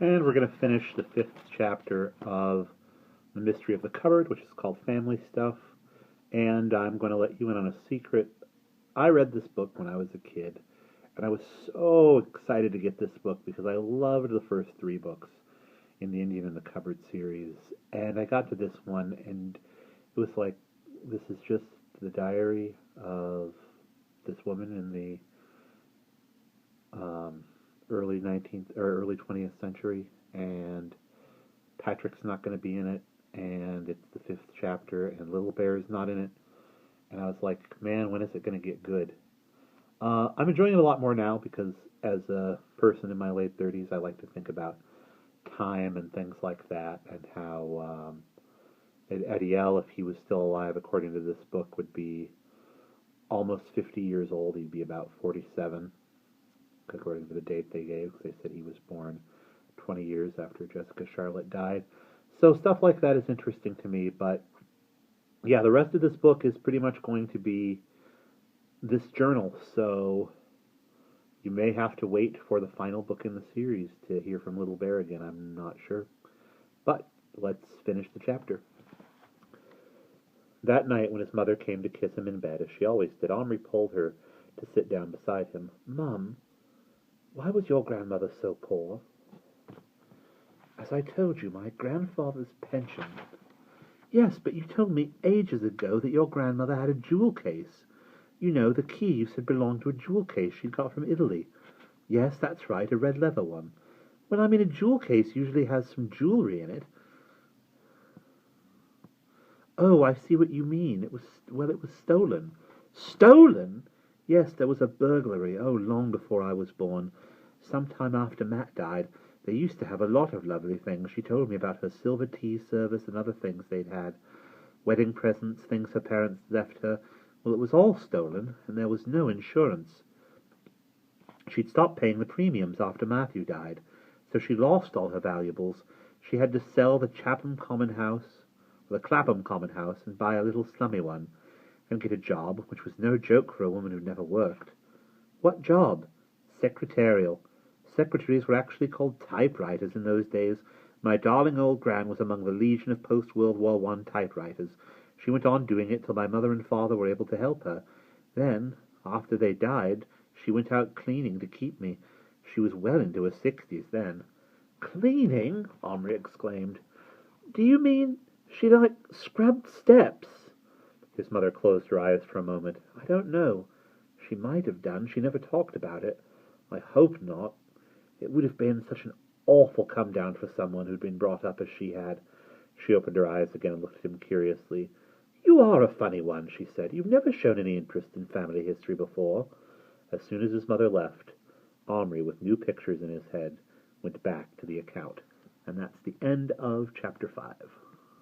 And we're going to finish the fifth chapter of The Mystery of the Cupboard, which is called Family Stuff. And I'm going to let you in on a secret. I read this book when I was a kid, and I was so excited to get this book because I loved the first three books in the Indian in the Cupboard series. And I got to this one, and it was like, this is just the diary of this woman in the early 19th or early 20th century, and Patrick's not going to be in it, and it's the fifth chapter, and Little Bear's not in it, and I was like, man, when is it going to get good? I'm enjoying it a lot more now because as a person in my late 30s, I like to think about time and things like that, and how Adiel, if he was still alive, according to this book, would be almost 50 years old. He'd be about 47, according to the date they gave, because they said he was born 20 years after Jessica Charlotte died. So stuff like that is interesting to me, but yeah, the rest of this book is pretty much going to be this journal, so you may have to wait for the final book in the series to hear from Little Bear again. I'm not sure. But let's finish the chapter. That night, when his mother came to kiss him in bed, as she always did, Omri pulled her to sit down beside him. Mum, why was your grandmother so poor? As I told you, my grandfather's pension. Yes, but you told me ages ago that your grandmother had a jewel case. You know, the key you said belonged to a jewel case she'd got from Italy. Yes, that's right, a red leather one. Well, I mean, a jewel case usually has some jewellery in it. Oh, I see what you mean. It was stolen. Stolen? Yes, there was a burglary, long before I was born. Some time after Matt died. They used to have a lot of lovely things. She told me about her silver tea service and other things they'd had. Wedding presents, things her parents left her. Well, it was all stolen, and there was no insurance. She'd stopped paying the premiums after Matthew died, so she lost all her valuables. She had to sell the Clapham Common House, and buy a little slummy one, and get a job, which was no joke for a woman who'd never worked. What job? Secretarial. Secretaries were actually called typewriters in those days. My darling old Gran was among the legion of post-World War I typewriters. She went on doing it till my mother and father were able to help her. Then, after they died, she went out cleaning to keep me. She was well into her 60s then. Cleaning? Omri exclaimed. Do you mean she, scrubbed steps? His mother closed her eyes for a moment. I don't know. She might have done. She never talked about it. I hope not. It would have been such an awful come-down for someone who'd been brought up as she had. She opened her eyes again and looked at him curiously. You are a funny one, she said. You've never shown any interest in family history before. As soon as his mother left, Omri, with new pictures in his head, went back to the account. And that's the end of Chapter 5.